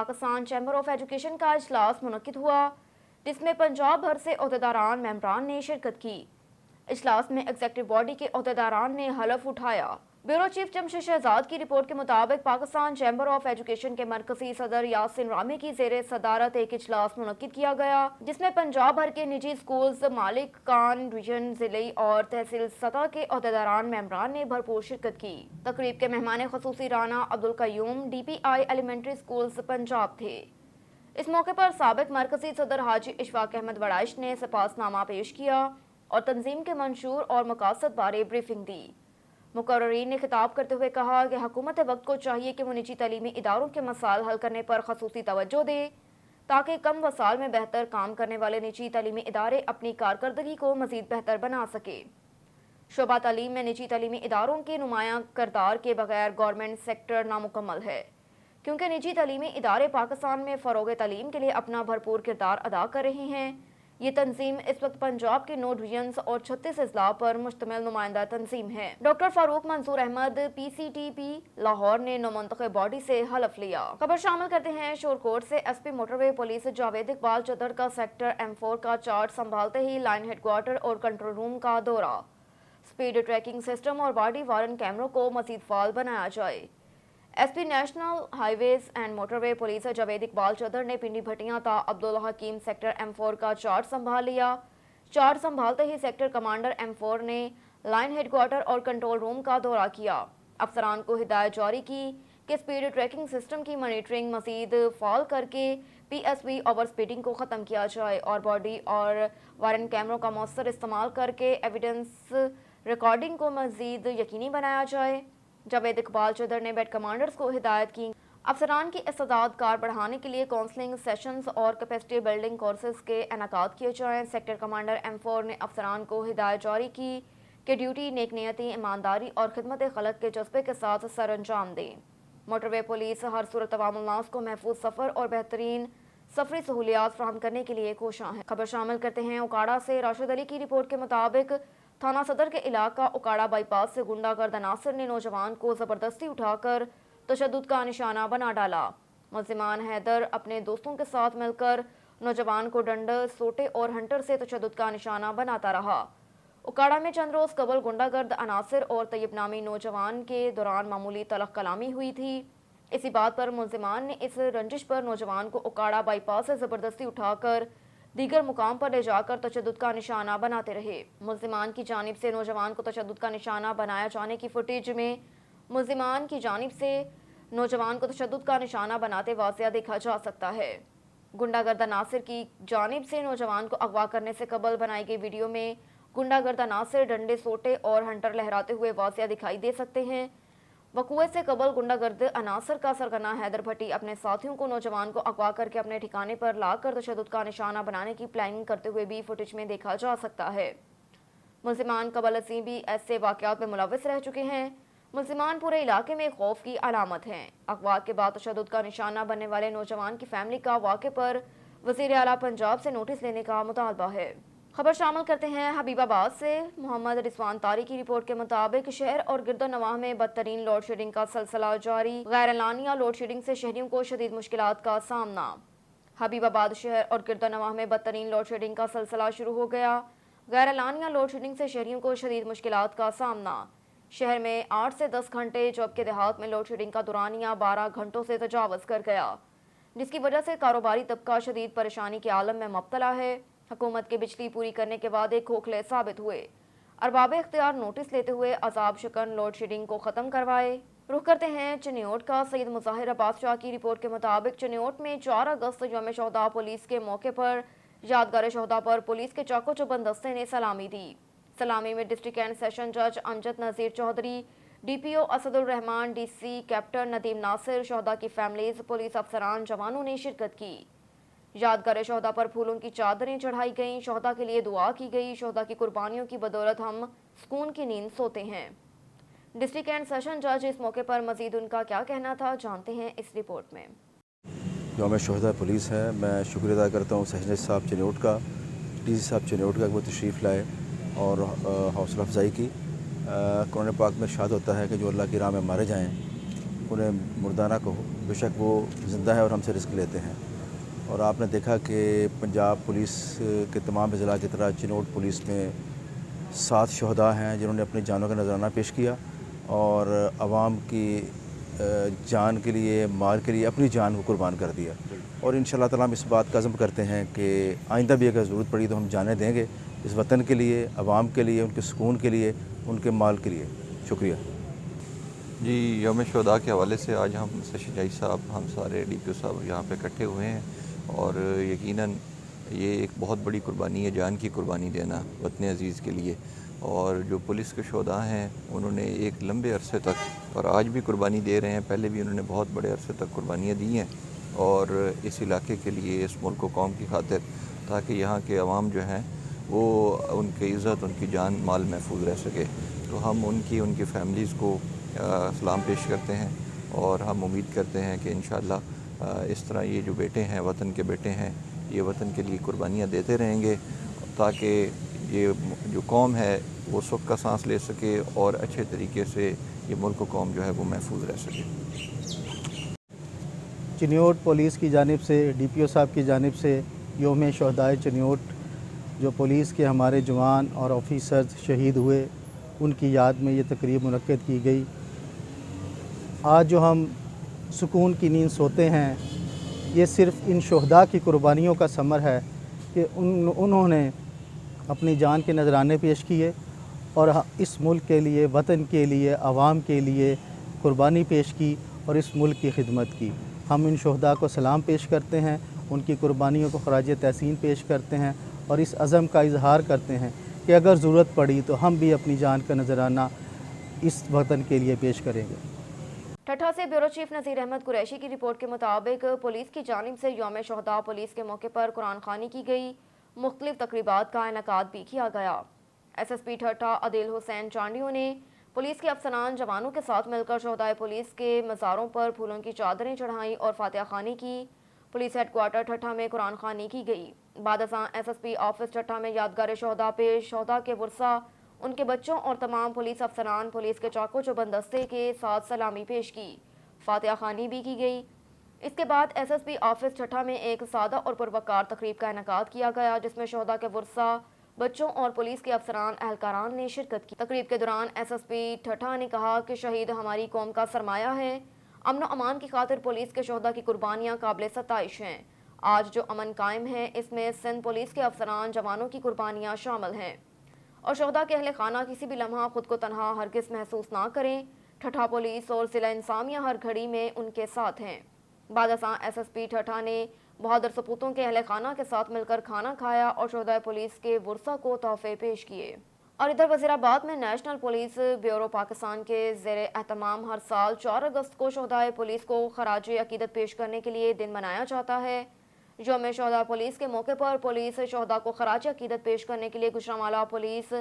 Pakistan chamber of education का इजलास मुनक्किद हुआ, जिसमें पंजाब भर से ओहदेदारान मेंबरान ने शिरकत की। इजलास में एग्जेक्टिव बॉडी के ओहदेदारान ने हलफ उठाया। ब्यूरो चीफ जमशेद शहजाद की रिपोर्ट के मुताबिक पाकिस्तान चैम्बर ऑफ एजुकेशन के मरकजी सदर यासिन रामी की ज़ेरे सदारत एक इजलास मुनक्किद किया गया, जिसमें पंजाब भर के निजी स्कूल्स, मालिक कान, डिवीजन, जिले और तहसील सतह के ओहदेदारान मेंबरान ने भरपूर शिरकत की। तकरीब के मेहमान खसूसी Rana Abdul Qayyum DPI elementary schools Punjab थे। इस मौके पर साबिक मरकजी सदर हाजी इशफाक अहमद वड़ाइश ने सपासनामा पेश किया और तंजीम के मंशूर और मकासद बारे ब्रीफिंग दी। मुकर्रीन ने खिताब करते हुए कहा कि हुकूमत वक्त को चाहिए कि वो निजी तालीमी इदारों के मसाइल हल करने पर खसूसी तवज्जो दे, ताकि कम वसाल में बेहतर काम करने वाले निजी तालीमी इदारे अपनी कारकर्दगी को मज़ीद बेहतर बना सके। शोबा तालीम में निजी तालीमी इदारों के नुमायां किरदार के बगैर गवर्नमेंट सेक्टर नामुकम्मल है, क्योंकि निजी तालीमी इदारे पाकिस्तान में फ़रोग़ तालीम के लिए अपना भरपूर किरदार अदा कर रहे हैं। ये तंजीम इस वक्त पंजाब के 9 डिवीजन्स और 36 अजला पर मुश्तमिल नुमाइंदा तंजीम है। डॉक्टर फारूक मंसूर अहमद PCTP लाहौर ने नौमंतखब बॉडी से हलफ लिया। खबर शामिल करते हैं शोरकोट से। SP motorway police Javed Iqbal चदर का सेक्टर M4 का चार्ज संभालते ही लाइन हेडक्वार्टर और कंट्रोल रूम का दौरा। स्पीड ट्रैकिंग सिस्टम और बॉडी वारन कैमरों को मजीद फाल बनाया जाए। SP national highways and motorway police Javed Iqbal चदर ने पिंडी भटियां ता अब्दुल हकीम सेक्टर M4 का चार्ज संभाल लिया। चार्ज संभालते ही सेक्टर कमांडर M4 ने लाइन हेडक्वार्टर और कंट्रोल रूम का दौरा किया। अफसरान को हिदायत जारी की कि स्पीड ट्रैकिंग सिस्टम की मॉनिटरिंग मजीद फाल करके PSV ओवर स्पीडिंग को ख़त्म किया जाए और बॉडी और वारन कैमरों का मौसर इस्तेमाल करके एविडेंस रिकॉर्डिंग को मजीद यकीनी बनाया जाए। जावेद इकबाल चौधरी ने बेड कमांडर्स को हिदायत की अफसरान की इस्तेदाद कार बढ़ाने के लिए काउंसलिंग सेशंस और कैपेसिटी बिल्डिंग कोर्सेज के इनेकाद किए जाएँ। सेक्टर कमांडर M4 ने अफसरान को हिदायत जारी की कि ड्यूटी नेकनियती, ईमानदारी और खिदमत खलक के जज्बे के साथ सर अंजाम दें। मोटरवे पुलिस हर सूरत अवाम को महफूज सफ़र और बेहतरीन सफरी सहूलियात फराहम करने के लिए कोशां है। खबर शामिल करते हैं उकाड़ा से। राशिद अली की रिपोर्ट के मुताबिक थाना सदर के इलाका उकाड़ा बाईपास से गुंडागर्द अनासर ने नौजवान को ज़बरदस्ती उठाकर तशद्दुद का निशाना बना डाला। मुल्ज़िमान हैदर अपने दोस्तों के साथ मिलकर नौजवान को डंडे, सोटे और हंटर से तशद्दुद का निशाना बनाता रहा। उकाड़ा में चंद रोज़ कबल गुंडागर्द अनासर और तैयब नामी नौजवान के दौरान मामूली तलख कलामी हुई थी। इसी बात पर मुल्ज़िमान ने इस रंजिश पर नौजवान को उकाड़ा बाईपास से ज़बरदस्ती उठाकर दीगर मुकाम पर ले जाकर तशद्दुद का निशाना बनाते रहे। मुल्ज़िमान की जानिब से नौजवान को तशद्दुद का निशाना बनाया जाने की फुटेज में मुल्ज़िमान की जानिब से नौजवान को तशद्दुद का निशाना बनाते वाक़या देखा जा सकता है। गुंडागर्द अनासर की जानिब से नौजवान को अगवा करने से कबल बनाई गई वीडियो में गुंडागर्द अनासर डंडे, सोटे और हंटर लहराते हुए वाक़या दिखाई दे सकते हैं। वक़ूए से कबल गुंडागर्द अनासर का सरगना हैदर भट्टी अपने साथियों को नौजवान को अगवा करके अपने ठिकाने पर लाकर तशद्दुद का निशाना बनाने की प्लानिंग करते हुए भी फुटेज में देखा जा सकता है। मुल्ज़िमान कबल असी भी ऐसे वाक़यात में मुलव्वस रह चुके हैं। मुल्ज़िमान पूरे इलाके में खौफ की अलामत हैं। अगवा के बाद तशद्दुद का निशाना बनने वाले नौजवान की फैमिली का वाक़े पर वज़ीर आला पंजाब से नोटिस लेने का मुतालबा है। खबर शामिल करते हैं हबीबाबाद से। मोहम्मद रिजवान तारी की रिपोर्ट के मुताबिक शहर और गिरदोनवाह में बदतरीन लोड शेडिंग का सिलसिला जारी। गैर एलानिया लोड शेडिंग से शहरियों को शदीद मुश्किलात का सामना। हबीबाबाद शहर और गिरदोनवाह में बदतरीन लोड शेडिंग का सिलसिला शुरू हो गया। गैर एलानिया लोड शेडिंग से शहरियों को शदीद मुश्किलात का सामना। शहर में 8 से 10 घंटे, जबकि देहात में लोड शेडिंग का दौरानिया 12 घंटों से तजावज़ कर गया, जिसकी वजह से कारोबारी तबका शदीद परेशानी के आलम में मुब्तला है। हुकूमत के बिजली पूरी करने के वादे खोखले साबित हुए। अरबाब इख्तियार नोटिस लेते हुए अजाब शिकन लोड शेडिंग को ख़त्म करवाए। रुख करते हैं चिन्योट का। सैयद मुज़ाहिर अब्बास शाह की रिपोर्ट के मुताबिक चिन्योट में 4 अगस्त यौम शोहदा पुलिस के मौके पर यादगार शोहदा पर पुलिस के चाको चौबंद दस्ते ने सलामी दी। सलामी में डिस्ट्रिक्ट एंड सेशन जज Amjad Nazir Chaudhry, DPO Asadur Rehman, DC captain Nadeem Nasir, शोहदा की फैमिलीज, पुलिस अफसरान, जवानों ने शिरकत की। यादगार शोहदा पर फूलों की चादरें चढ़ाई गईं, शोहदा के लिए दुआ की गई। शोहदा की कुर्बानियों की बदौलत हम सुकून की नींद सोते हैं। डिस्ट्रिक्ट एंड सेशन जज इस मौके पर मजीद उनका क्या कहना था, जानते हैं इस रिपोर्ट में। यौम शोहदा पुलिस है। मैं शुक्रिया अदा करता हूँ सेशन जज साहब चिन्योट का, DC साहब चिन्योट का, वो तशरीफ़ लाए और हौसला अफजाई की। कुरान पाक में इरशाद होता है कि जो अल्लाह की राह में मारे जाएँ उन्हें मुर्दाना कहो, बेशक वो ज़िंदा है और हमसे रिस्क लेते हैं। और आपने देखा कि पंजाब पुलिस के तमाम अज़ला की तरह चिनोट पुलिस में 7 शहदा हैं जिन्होंने अपनी जानों का नजराना पेश किया और आवाम की जान के लिए, माल के लिए अपनी जान को कुर्बान कर दिया। और इंशाअल्लाह ताला हम इस बात का अज़्म करते हैं कि आइंदा भी अगर ज़रूरत पड़ी तो हम जानें देंगे इस वतन के लिए, आवाम के लिए, उनके सुकून के लिए, उनके माल के लिए। शुक्रिया जी। यौम शुहदा के हवाले से आज हम सेशन जज साहब, हम सारे DPO साहब यहाँ पे इकट्ठे हुए हैं और यकीनन ये एक बहुत बड़ी कुर्बानी है, जान की कुर्बानी देना वतन अज़ीज़ के लिए। और जो पुलिस के शोधा हैं उन्होंने एक लंबे अरसे तक और आज भी कुर्बानी दे रहे हैं, पहले भी उन्होंने बहुत बड़े अरसे तक कुर्बानियाँ दी हैं और इस इलाके के लिए, इस मुल्क व कौम की खातिर, ताकि यहाँ के अवाम जो हैं वो उनकी इज़्ज़त, उनकी जान माल महफूज रह सके। तो हम उनकी फैमिलीज़ को सलाम पेश करते हैं और हम उम्मीद करते हैं कि इंशाअल्लाह इस तरह ये जो बेटे हैं, वतन के बेटे हैं, ये वतन के लिए कुर्बानियाँ देते रहेंगे ताकि ये जो कौम है वो सुख का सांस ले सके और अच्छे तरीके से ये मुल्क कौम जो है वो महफूज रह सके। चिन्योट पुलिस की जानिब से, DPO साहब की जानिब से यौम शुहदाए चिन्योट, जो पुलिस के हमारे जवान और ऑफिसर्स शहीद हुए, उनकी याद में ये तकरीब मुनक्किद की गई। आज जो हम सुकून की नींद सोते हैं, ये सिर्फ़ इन शुहदा की कुर्बानियों का समर है कि उन्होंने अपनी जान के नजराने पेश किए और इस मुल्क के लिए, वतन के लिए, आवाम के लिए कुर्बानी पेश की और इस मुल्क की खिदमत की। हम इन शुहदा को सलाम पेश करते हैं, उनकी कुर्बानियों को खराज तहसीन पेश करते हैं और इस अज़म का इजहार करते हैं कि अगर ज़रूरत पड़ी तो हम भी अपनी जान का नजराना इस वतन के लिए पेश करेंगे। ठट्ठा से ब्यूरो चीफ नज़ीर अहमद कुरैशी की रिपोर्ट के मुताबिक पुलिस की जानिब से यौम शुहदा पुलिस के मौके पर कुरान खानी की गई, मुख्तलिफ तकरीबात का इनेकाद भी किया गया। SSP ठट्ठा अदिल हुसैन चांडियों ने पुलिस के अफसरान जवानों के साथ मिलकर शुहदाए पुलिस के मज़ारों पर फूलों की चादरें चढ़ाई और फातिहा खानी की। पुलिस हेडक्वार्टर ठट्ठा में कुरान खानी की गई। बाद अज़ां SSP ऑफिस ठट्ठा में यादगार शुहदा पेश, शुहदा के वर्सा, उनके बच्चों और तमाम पुलिस अफसरान पुलिस के चाको चौबंद दस्ते के साथ सलामी पेश की, फातिहा खानी भी की गई। इसके बाद SSP ऑफिस ठट्ठा में एक सादा और पुरवकार तकरीब का इनेकाद किया गया जिसमें शुहदा के वर्सा, बच्चों और पुलिस के अफसरान एहलकारान ने शिरकत की। तकरीब के दौरान SSP ठट्ठा ने कहा कि शहीद हमारी कौम का सरमाया है। अमन अमान की खातिर पुलिस के शुहदा की कुर्बानियाँ काबिल सताइश हैं। आज जो अमन कायम है इसमें सिंध पुलिस के अफसरान जवानों की कुर्बानियाँ शामिल हैं और शुहदा के अहले खाना किसी भी लम्हा खुद को तनहा हरगिज़ महसूस ना करें। ठट्ठा पुलिस और ज़िला इंसामिया हर घड़ी में उनके साथ हैं। बाद असां SSP ठट्ठा ने बहादुर सपूतों के अहले खाना के साथ मिलकर खाना खाया और शुहदाए पुलिस के वर्सा को तोहफे पेश किए। और इधर वज़ीराबाद में नेशनल पुलिस ब्यूरो पाकिस्तान के ज़ेरे एहतमाम हर साल 4 अगस्त को शुहदाए पुलिस को खराज अकीदत पेश करने के लिए दिन मनाया जाता है। यौम शुहदा पुलिस के मौके पर पुलिस शुहदा को खराज अकीदत पेश करने के लिए गुजरांवाला पुलिस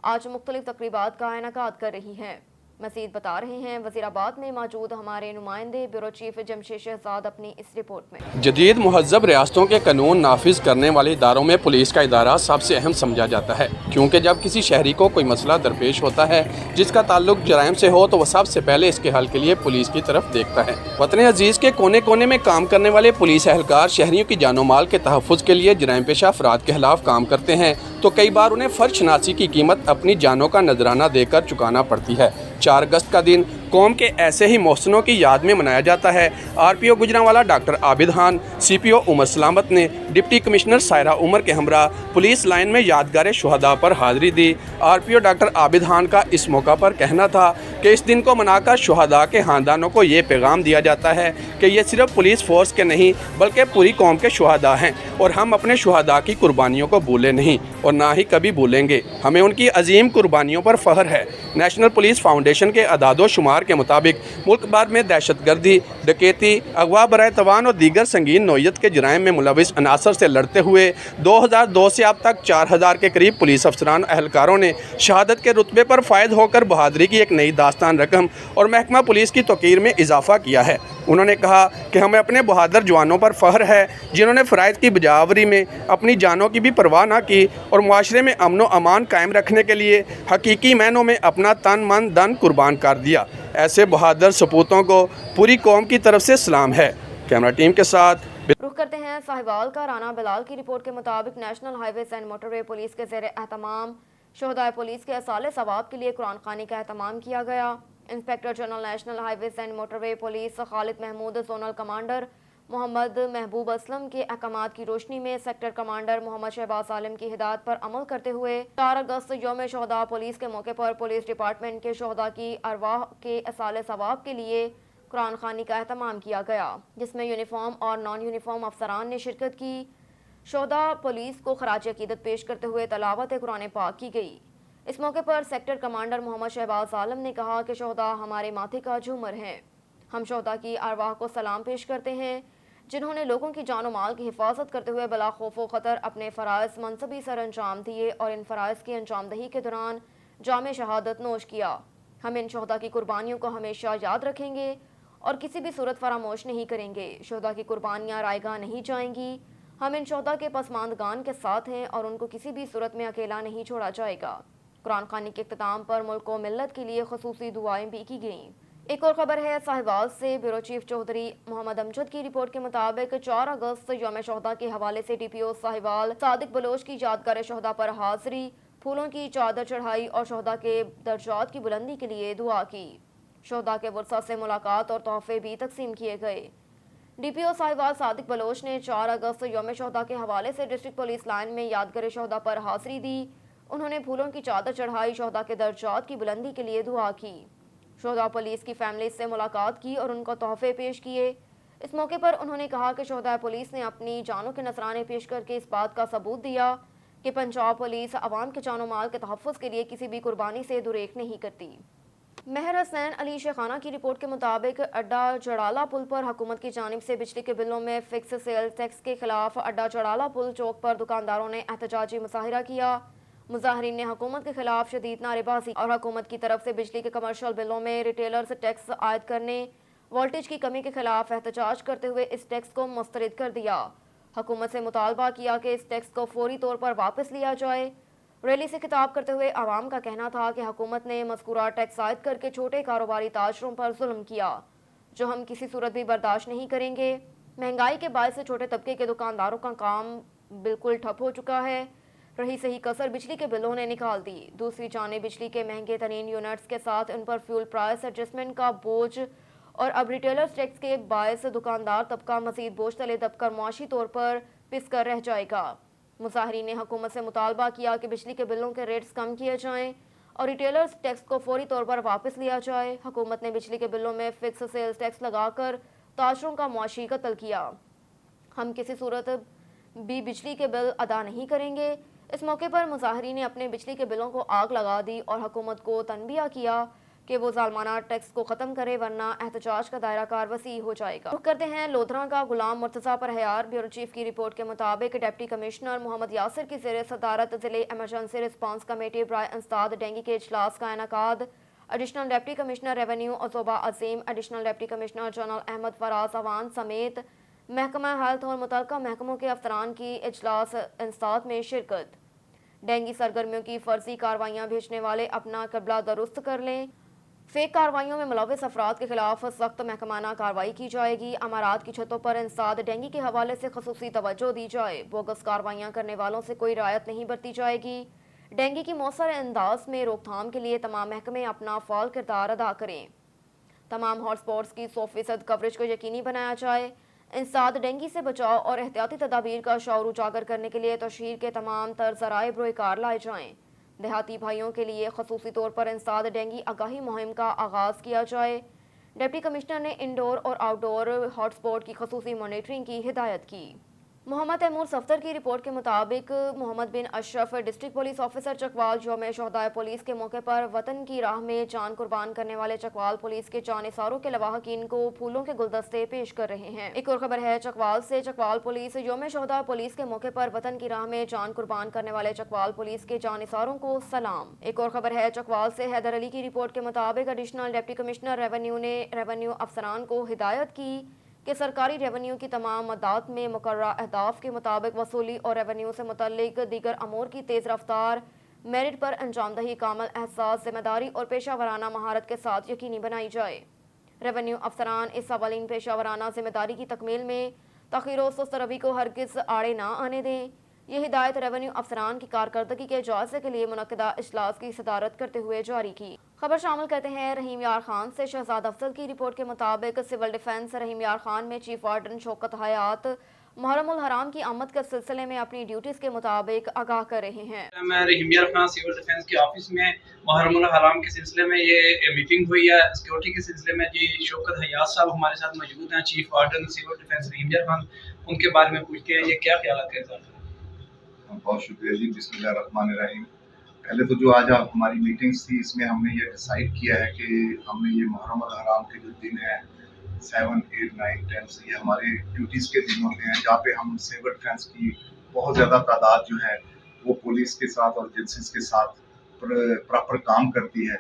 आज मुख्तलिफ तकरीबात का इनेकाद कर रही है। मज़ीद बता रहे हैं वज़ीराबाद में मौजूद हमारे नुमाइंदे ब्यूरो चीफ जमशेद शहजाद अपनी इस रिपोर्ट में। जदीद महज़ब रियासतों के कानून नाफिज करने वाले इदारों में पुलिस का इदारा सबसे अहम समझा जाता है, क्योंकि जब किसी शहरी को कोई मसला दरपेश होता है जिसका ताल्लुक जराइम से हो तो वह सबसे पहले इसके हल के लिए पुलिस की तरफ देखता है। वतन अजीज़ के कोने कोने में काम करने वाले पुलिस एहलकार शहरियों की जानो माल के तहफ़्फ़ुज़ के लिए जराइम पेशा अफराद के खिलाफ काम करते हैं तो कई बार उन्हें फ़र्ज शनासी की कीमत अपनी जानों का नजराना देकर चुकाना पड़ती है। 4 अगस्त का दिन कौम के ऐसे ही मोहसिनों की याद में मनाया जाता है। RPO Gujranwala doctor Abid Khan, CPO Umar Salamat ने डिप्टी कमिश्नर सायरा उमर के हमरा पुलिस लाइन में यादगार शुहदा पर हाज़िरी दी। RPO डॉक्टर आबिद खान का इस मौका पर कहना था कि इस दिन को मनाकर शुहदा के ख़ानदानों को ये पैगाम दिया जाता है कि ये सिर्फ पुलिस फोर्स के नहीं बल्कि पूरी कौम के शुहदा हैं और हम अपने शुहदा की कुर्बानियों को भूले नहीं और ना ही कभी भूलेंगे। हमें उनकी अजीम कुर्बानियों पर फ़ख्र है। नेशनल पुलिस फाउंडेशन के अदादो शुमार के मुताबिक मुल्क भर में दहशतगर्दी, डकैती, अगवा बराए तवान और दीगर संगीन नौयत के जराइम में मुलविस अनासर से लड़ते हुए 2002 से अब तक 4000 के करीब पुलिस अफसरान अहलकारों ने शहादत के रुतबे पर फायद होकर बहादुरी की एक नई दास्तान रकम और महकमा पुलिस की तौकीर में इजाफा किया है। उन्होंने कहा कि हमें अपने बहादुर जवानों पर फ़ख्र है जिन्होंने फ़राइज़ की बजावरी में अपनी जानों की भी परवाह न की और मुआशरे में अमन व अमान कायम रखने के लिए हकीकी मायनों में अपना तन मन धन कुर्बान कर दिया। ऐसे बहादुर सपूतों को पूरी कौम की तरफ से सलाम है। कैमरा टीम के साथ रुख करते हैं साहिवाल का। राना बिलाल की रिपोर्ट के मुताबिक national highways and motorway police के ज़ेर एहतमाम शोहदाए पुलिस के असाले सवाब के लिए कुरान खानी का एहतमाम किया गया। Inspector general national highways and motorway police Khalid Mahmood, zonal commander Mohammad Mehboob Aslam के अहकामात की रोशनी में सेक्टर कमांडर मोहम्मद शहबाज आलम की हिदायत पर अमल करते हुए 4 अगस्त यौम शोहदा पुलिस के मौके पर पुलिस डिपार्टमेंट के शोहदा की अरवाह के असाले सवाब के लिए कुरान खानी का एहतमाम किया गया, जिसमें यूनिफॉर्म और नॉन यूनिफॉर्म अफसरान ने शिरकत की। शोहदा पुलिस को खराज अकीदत पेश करते हुए तलावत कुरान पाक की गई। इस मौके पर सेक्टर कमांडर मोहम्मद शहबाज आलम ने कहा कि शोहदा हमारे माथे का झूमर हैं। हम शोहदा की अरवाह को सलाम पेश करते हैं जिन्होंने लोगों की जान और माल की हिफाजत करते हुए बला खौफ व खतर अपने फ़राइज़ मनसबी सर अंजाम दिए और इन फ़राइज़ की अंजामदही के दौरान जाम शहादत नोश किया। हम इन शोहदा की कुर्बानियों को हमेशा याद रखेंगे और किसी भी सूरत फरामोश नहीं करेंगे। शोहदा की कुर्बानियाँ रायगा नहीं जाएंगी। हम इन शोहदा के पसमानदगान के साथ हैं और उनको किसी भी सूरत में अकेला नहीं छोड़ा जाएगा। कुरान खानी के इख्तिताम पर मुल्क व मिल्लत के लिए खसूसी दुआएं भी की गईं। एक और खबर है साहिवाल से। ब्यूरो चीफ चौधरी मोहम्मद अमजद की रिपोर्ट के मुताबिक 4 अगस्त यौम शोहदा के हवाले से DPO साहिवाल सादिक बलोच की यादगार शोहदा पर हाजिरी, फूलों की चादर चढ़ाई और शोहदा के दर्जात की बुलंदी के लिए दुआ की। शोहदा के वर्सा से मुलाकात और तोहफे भी तकसीम किए गए। DPO साहिवाल सादिक बलोच ने 4 अगस्त यौम शोहदा के हवाले से डिस्ट्रिक्ट पुलिस लाइन में यादगार शोहदा पर हाजिरी दी। उन्होंने फूलों की चादर चढ़ाई, शोहदा के दर्जात की बुलंदी के लिए दुआ की। शोहदा पुलिस की फैमिली से मुलाकात की और उनको तोहफे पेश किए। इस मौके पर उन्होंने कहा कि शोहदा पुलिस ने अपनी जानों के नजराने पेश करके इस बात का सबूत दिया कि पंजाब पुलिस अवाम के जानो माल के तहफ़्फ़ुज़ के लिए किसी भी कुर्बानी से दुरेक नहीं करती। महर हसैन अली शेखाना की रिपोर्ट के मुताबिक अड्डा जड़ाला पुल पर हुकूमत की जानिब से बिजली के बिलों में फिक्स सेल टैक्स के खिलाफ अड्डा जड़ाला पुल चौक पर दुकानदारों ने एहतजाजी मुजाहिरा किया। मुजाहरीन ने हुकूमत के खिलाफ शदीद नारेबाजी और हुकूमत की तरफ से बिजली के कमर्शियल बिलों में रिटेलर्स टैक्स आयद करने, वोल्टेज की कमी के खिलाफ एहतजाज करते हुए इस टैक्स को मुस्तरद कर दिया। हुकूमत से मुतालबा किया कि इस टैक्स को फौरी तौर पर वापस लिया जाए। रैली से खिताब करते हुए आवाम का कहना था कि हुकूमत ने मज़कूरा टैक्स आयद करके छोटे कारोबारी ताजरों पर जुल्म किया, जो हम किसी सूरत भी बर्दाश्त नहीं करेंगे। महंगाई के बायस छोटे तबके के दुकानदारों का काम बिल्कुल ठप हो चुका है। रही सही कसर बिजली के बिलों ने निकाल दी। दूसरी जाने बिजली के महंगे तरीन यूनिट्स के साथ उन पर फ्यूल प्राइस एडजस्टमेंट का बोझ और अब रिटेलर्स टैक्स के बायस दुकानदार तबका मजीद बोझ तले दबकर मुआशी तौर पर पिस कर रह जाएगा। मुजाहरीन ने हुकूमत से मुतालबा किया कि बिजली के बिलों के रेट्स कम किए जाएं और रिटेलर्स टैक्स को फौरी तौर पर वापस लिया जाए। हुकूमत ने बिजली के बिलों में फिक्स सेल्स टैक्स लगाकर ताजरों का मुआशी कत्ल किया। हम किसी सूरत भी बिजली के बिल अदा नहीं करेंगे। इस मौके पर मुजाहरीन ने अपने बिजली के बिलों को आग लगा दी और हुकूमत को तनबिया किया कि वो जालमाना टैक्स को ख़त्म करे वरना एहतजाज का दायरा कार वसी हो जाएगा। रुख करते हैं लोधरा का। गुलाम मुर्तज़ा पर हयार। ब्यूरो चीफ की रिपोर्ट के मुताबिक डिप्टी कमिश्नर मोहम्मद यासिर की ज़ेर सदारत ज़िले एमरजेंसी रिस्पांस कमेटी बराए इंसदाद डेंगू के इजलास का इनेकाद। एडिशनल डिप्टी कमिश्नर रेवेन्यू अजोबा Azeem, additional deputy commissioner general Ahmad Faraz Awan समेत महकमा हेल्थ और मुतल्लिका महकमों के अफसरान की इजलास इंसदाद में शिरकत। डेंगू सरगर्मियों की फर्जी कार्रवाइयाँ भेजने वाले अपना कबला दुरुस्त कर लें। फेक कार्रवाइयों में मुलविस अफराद के खिलाफ सख्त महकमाना कार्रवाई की जाएगी। अमारात की छतों पर इंसदाद डेंगू के हवाले से खसूसी तवज्जो दी जाए। बोगस कार्रवाइयाँ करने वालों से कोई रियायत नहीं बरती जाएगी। डेंगू की मौसर अंदाज में रोकथाम के लिए तमाम महकमे अपना फ़ाल किरदार अदा करें। तमाम हॉटस्पॉट्स की 100% कवरेज को यकीनी बनाया जाए। इंसदाद डेंगू से बचाव और एहतियाती तदाबीर का शौर उजागर करने के लिए तशहीर के तमाम तर्ज़राए बरोकार लाए जाएँ। देहाती भाइयों के लिए खसूसी तौर पर इंसदाद डेंगू आगाही मुहिम का आगाज़ किया जाए। डिप्टी कमिश्नर ने इंडोर और आउटडोर हॉटस्पॉट की खसूसी मॉनिटरिंग की हिदायत की। मोहम्मद तैमूर सफ्तर की रिपोर्ट के मुताबिक Mohammad bin Ashraf district police officer Chakwal यौम शोहदाए पुलिस के मौके पर वतन की राह में जान कुर्बान करने वाले चकवाल पुलिस के जानिसारों के लवाहकीन को फूलों के गुलदस्ते पेश कर रहे हैं। एक और खबर है चकवाल से। चकवाल पुलिस यौम शोहदाए पुलिस के मौके पर वतन की राह में जान कुर्बान करने वाले चकवाल पुलिस के जानिसारों को सलाम। एक और खबर है चकवाल से। हैदर अली की रिपोर्ट के मुताबिक एडिशनल डिप्टी कमिश्नर रेवेन्यू ने रेवेन्यू अफसरान को हिदायत की कि सरकारी रेवेन्यू की तमाम मदात में मुकर्ररा अहदाफ के मुताबिक वसूली और रेवेन्यू से मुतल्लिक दीगर अमूर की तेज़ रफ्तार मेरिट पर अंजामदही कामल एहसास, जिम्मेदारी और पेशा वराना महारत के साथ यकीनी बनाई जाए। रेवेन्यू अफसरान इस अवलीन पेशा वराना जिम्मेदारी की तकमील में तखीर व सुस्त रवि को हरगिज आड़े ना आने दें। ये हिदायत रेवेन्यू अफसरान की कारकर्दगी के जायजे के लिए मुनक्किदा इजलास की सदारत करते हुए जारी की। खबर शामिल करते हैं रहीम यार खान से। शहजाद अफजल की रिपोर्ट के मुताबिक सिविल डिफेंस रहीम यार खान में चीफ वार्डन शौकत हयात मुहर्रम उल हराम की आमद के सिलसिले में अपनी ड्यूटीज के मुताबिक आगाह कर रहे हैं। मैं रहीम यार खान सिविल डिफेंस के ऑफिस में मुहर्रम उल हराम के सिलसिले में ये मीटिंग हुई है। सिक्योरिटी के सिलसिले में जी शौकत हयात साहब हमारे साथ मौजूद हैं, चीफ वार्डन सिविल डिफेंस रहीम यार खान। उनके बारे में पूछते हैं ये क्या ख्याल के साथ। बहुत शुक्रिया जी। बिस्मिल्लाहिर्रहमानिर्रहीम। पहले तो जो आज हमारी मीटिंग्स थी इसमें हमने ये डिसाइड किया है कि हमने ये मुहर्रम उल हराम के जो दिन है 7, 8, 9, 10 से ये हमारे ड्यूटीज़ के दिन होते हैं, जहाँ पे हम सिविल डिफेंस की बहुत ज़्यादा तादाद जो है वो पुलिस के साथ और एजेंसीज के साथ प्रॉपर काम करती है।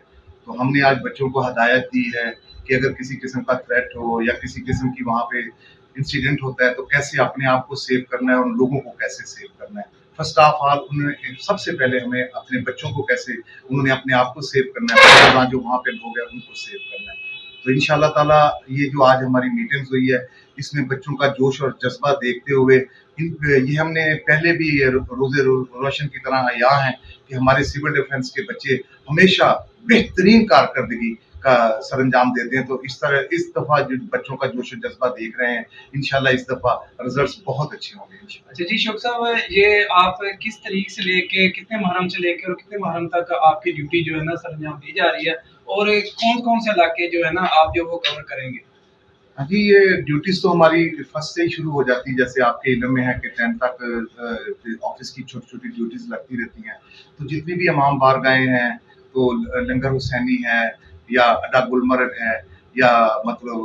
तो हमने आज बच्चों को हदायत दी है कि अगर किसी किस्म का थ्रेट हो या किसी किस्म की वहाँ पे इंसिडेंट होता है तो कैसे अपने आप को सेव करना है और लोगों को कैसे सेव करना है। फर्स्ट ऑफ ऑल उन्होंने सबसे पहले हमें अपने बच्चों को कैसे उन्होंने अपने आप को सेव करना है, जो वहाँ पे लोग हैं उनको सेव करना है। तो इंशाल्लाह ताला ये जो आज हमारी मीटिंग्स हुई है इसमें बच्चों का जोश और जज्बा देखते हुए ये हमने पहले भी रोज़े रोशन की तरह आया है कि हमारे सिविल डिफेंस के बच्चे हमेशा बेहतरीन कारकर्दगी का सरंजाम देते हैं। तो इस तरह इस दफ़ा जो बच्चों का जोश और जज्बा देख रहे हैं इंशाल्लाह इस दफ़ा रिजल्ट्स बहुत अच्छे होंगे इंशाल्लाह। अच्छा जी शौक साहब, ये आप किस तरीके से लेके कितने मुहर्रम से लेकर और कितने मुहर्रम तक आपकी ड्यूटी जो है ना सरंजाम दी जा रही है और कौन कौन से इलाके जो है ना आप जो वो कवर करेंगे? हाँ जी, ये ड्यूटीज़ तो हमारी फर्स्ट से ही शुरू हो जाती है। जैसे आपके इल्म में है कि 10 तक ऑफिस की छोटी छोटी ड्यूटीज़ लगती रहती हैं। तो जितनी भी इमाम बारगाहें हैं तो लंगर हुसैनी है या अड्डा गुलमर्ग है या मतलब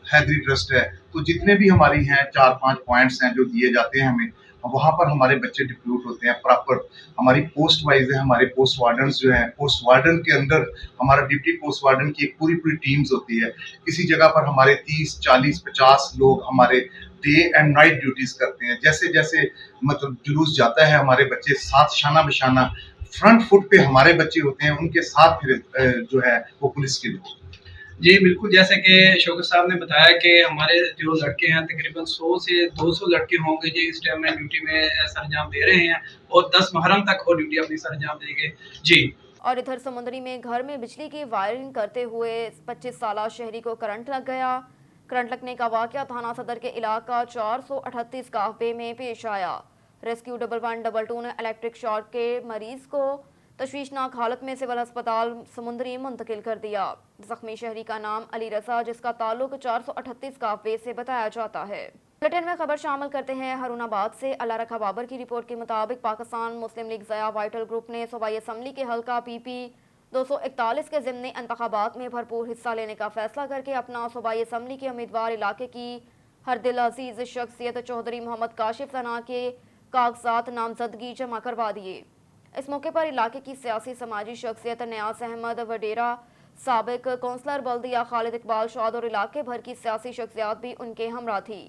हैदरी ट्रस्ट है, तो जितने भी हमारी हैं 4-5 पॉइंट्स हैं जो दिए जाते हैं हमें, वहाँ पर हमारे बच्चे डिप्यूट होते हैं। प्रॉपर हमारी पोस्ट वाइज है, हमारे पोस्ट वार्डन्स जो हैं, पोस्ट वार्डन के अंदर हमारा डिप्टी पोस्ट वार्डन की एक पूरी पूरी टीम्स होती है। किसी जगह पर हमारे 30, 40, 50 लोग हमारे डे एंड नाइट ड्यूटीज करते हैं। जैसे जैसे मतलब जुलूस जाता है हमारे बच्चे साथ शाना बशाना फ्रंट फुट पे हमारे बच्चे होते हैं, उनके साथ फिर जो है वो पुलिस के लोग। जी बिल्कुल, जैसे कि शौकत साहब ने बताया कि हमारे जो लड़के हैं तकरीबन 100 से 200 लड़के होंगे जो इस टाइम में ड्यूटी में सरंजाम दे रहे हैं और 10 मुहर्रम तक वो ड्यूटी अपनी सरंजाम देंगे जी। और इधर समुंदरी में घर में बिजली की वायरिंग करते हुए 25 साला शहरी को करंट लग गया। करंट लगने का वाकया थाना सदर के इलाका 438 काफे में पेश आया। रेस्क्यू 1112 ने इलेक्ट्रिक शॉक के मरीज को तशवीशनाक हालत में सिविल अस्पताल समुंदरी मुंतकिल कर दिया। जख्मी शहरी का नाम अली रजा जिसका ताल्लुक 438 काफे से बताया जाता है। बुलेटिन में खबर शामिल करते हैं हरुणाबाद से। अल्लाह रखा बाबर की रिपोर्ट के मुताबिक पाकिस्तान मुस्लिम लीग ज़या वाइटल ग्रुप ने सूबाई असम्बली के हल्का PP 241 के ज़िमनी इंतखाबात में भरपूर हिस्सा लेने का फैसला करके अपना सूबाई असम्बली के उम्मीदवार इलाके की हरदिल अजीज शख्सियत चौधरी मोहम्मद काशिफ सना के कागजात नामजदगी जमा करवा दिए। इस मौके पर इलाके की सियासी समाजी शख्सियत न्याज अहमद वडेरा, साबिक कौंसलर बल्दिया खालिद इकबाल शाद और इलाके भर की सियासी शख्सियात भी उनके हमरा थी।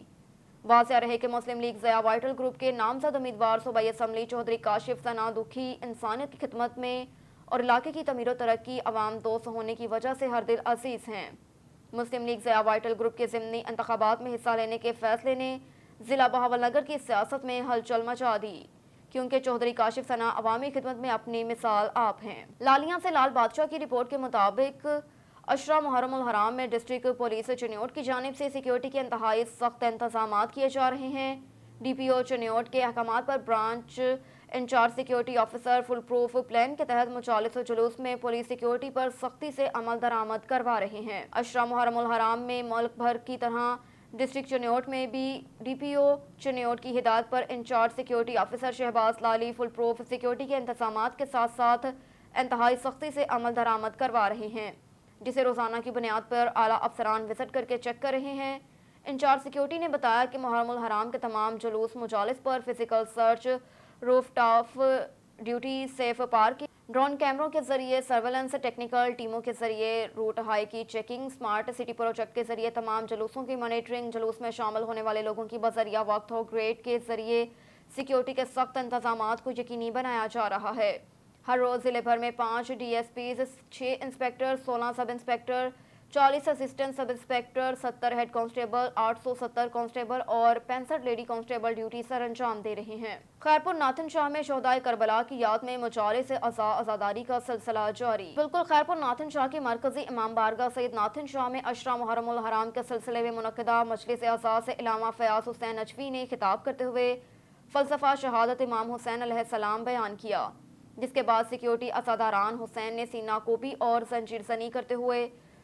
वाज़िया रहे कि मुस्लिम लीग ज़या वाइटल ग्रुप के नामजद उम्मीदवार सूबाई असम्बली चौधरी काशिफ सना दुखी इंसानियत की खिदमत में और इलाके की तमीर तरक्की अवाम दोस्त होने की वजह से हर दिल अजीज़ हैं। मुस्लिम लीग ज़या वाइटल ग्रुप के ज़िमनी इंतखाबात में हिस्सा लेने के फैसले ने ज़िला बहावलनगर की सियासत में हलचल मचा दी, क्योंकि चौधरी काशिफ सना अवामी खिदमत में अपनी मिसाल आप हैं। लालियां से लाल बादशाह की रिपोर्ट के मुताबिक अशरा मुहर्रम उल हराम में डिस्ट्रिक्ट पुलिस चिन्योट की जानिब से सिक्योरिटी के इंतहाई सख्त इंतजाम किए जा रहे हैं। DPO चिन्योट के अहकामात पर branch incharge security officer foolproof plan के तहत मुचालिस जुलूस में पुलिस सिक्योरिटी पर सख्ती से अमल दरामद करवा रहे हैं। अशरा मुहर्रम उल हराम में मुल्क भर की तरह डिस्ट्रिक्ट चिन्योट में भी DPO चिन्योट की हिदायत पर इंचार्ज सिक्योरिटी ऑफिसर शहबाज लाली फुल प्रूफ सिक्योरिटी के इंतजामात के साथ साथ इंतहाई सख्ती से अमल दरामद करवा रहे हैं, जिसे रोज़ाना की बुनियाद पर आला अफसरान विजिट करके चेक कर रहे हैं। इंचार्ज सिक्योरिटी ने बताया कि मुहर्रम उल हराम के तमाम जुलूस मुजालिस पर physical search, roof top duty, safe park, drone कैमरों के जरिए सर्वेलेंस, टेक्निकल टीमों के जरिए रूट हाई की चेकिंग, स्मार्ट सिटी प्रोजेक्ट के जरिए तमाम जुलूसों की मॉनिटरिंग, जुलूस में शामिल होने वाले लोगों की बजरिया वक्त हो ग्रेड के जरिए सिक्योरिटी के सख्त इंतजामात को यकीनी बनाया जा रहा है। हर रोज़ ज़िले भर में 5 DSPs, 6 inspector, 16 sub inspector, 40 assistant sub inspector, 70 head constable, 870 constable और 65 लेडी कांस्टेबल ड्यूटी सर अंजाम दे रहे हैं। खैरपुर नाथन शाह में शोहदाए करबला की याद में मुजाले से आज़ादारी का सिलसिला जारी। बिल्कुल खैरपुर नाथन शाह की मरकजी इमाम बारगाह सैयद नाथन शाह में अशरा मुहर्रमुल हराम के सिलसिले में मुनक्किदा मजलिस आज़ा से इलामा फयाज हुसैन नजवी ने खिताब करते हुए फ़लसफ़ा शहादत इमाम हुसैन अलैहिस्सलाम बयान किया, जिसके बाद सिक्योरिटी असादारान हुसैन ने सीना कोबी और जंजीर ज़नी करते हुए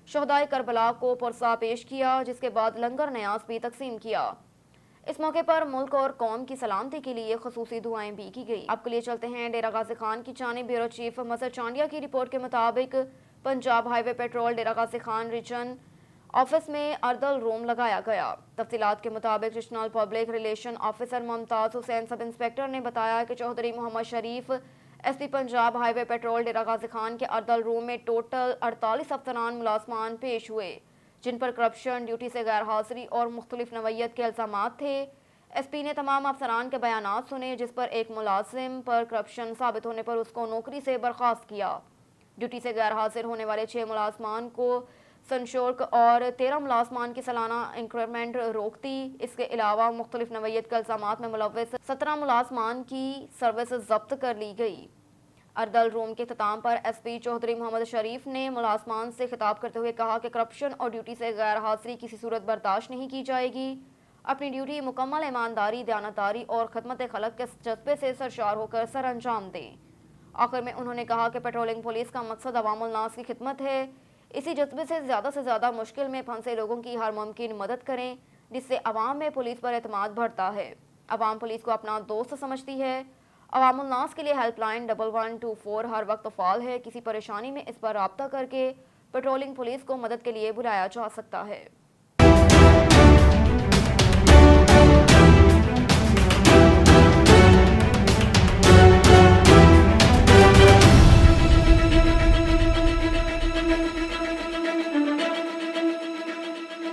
शोहदाए करबला को पुरसा पेश किया, जिसके बाद लंगर न्याज भी तकसीम किया। इस मौके पर मुल्क और कौम की सलामती के लिए खसूसी दुआएं भी की गई। अब के लिए चलते हैं डेरा गाजी खान की जानिब। ब्यूरो चीफ मजहर चांडिया की रिपोर्ट के मुताबिक पंजाब हाईवे पेट्रोल डेरा गाजी खान रीजन ऑफिस में अर्दल रूम लगाया गया। तफसीलात के मुताबिक additional public relation officer Mumtaz Hussain sub inspector ने बताया कि चौधरी मोहम्मद शरीफ SP पंजाब हाईवे पेट्रोल डेरा गाजी खान के अर्दल रूम में टोटल 48 अफसरान मुलाजमान पेश हुए, जिन पर करप्शन, ड्यूटी से गैर हाजिरी और मुख्तलिफ नवैयत के इल्ज़ामात थे। SP ने तमाम अफसरान के बयानात सुने, जिस पर एक मुलाजिम पर करप्शन साबित होने पर उसको नौकरी से बर्खास्त किया। ड्यूटी से गैर हाजिर होने वाले 6 मुलाजमान को संशोर्क और 13 मुलाजमान की सालाना इंक्रीमेंट रोक दी। इसके अलावा मुख्तलिफ नवैयत के इल्ज़ामात में मुलव्वस 17 मुलाजमान की सर्विस जब्त कर ली गई। अर्दल रूम के इख्तिताम पर SP चौधरी मोहम्मद शरीफ ने मुलाजमान से खिताब करते हुए कहा कि करप्शन और ड्यूटी से गैर हाजिरी किसी सूरत बर्दाश्त नहीं की जाएगी। अपनी ड्यूटी मुकम्मल ईमानदारी, दयानतदारी और खिदमत खलक के जज्बे से सरशार होकर सर अंजाम दें। आखिर में उन्होंने कहा कि पेट्रोलिंग पुलिस का मकसद अवामुल नास की खिदमत है। इसी जज्बे से ज़्यादा मुश्किल में फंसे लोगों की हर मुमकिन मदद करें, जिससे अवाम में पुलिस पर एतमाद बढ़ता है। अवाम पुलिस को अपना दोस्त समझती है। अवामुल नास के लिए हेल्पलाइन 1124 हर वक्त फ़ाल है। किसी परेशानी में इस पर राब्ता करके पेट्रोलिंग पुलिस को मदद के लिए बुलाया जा सकता है।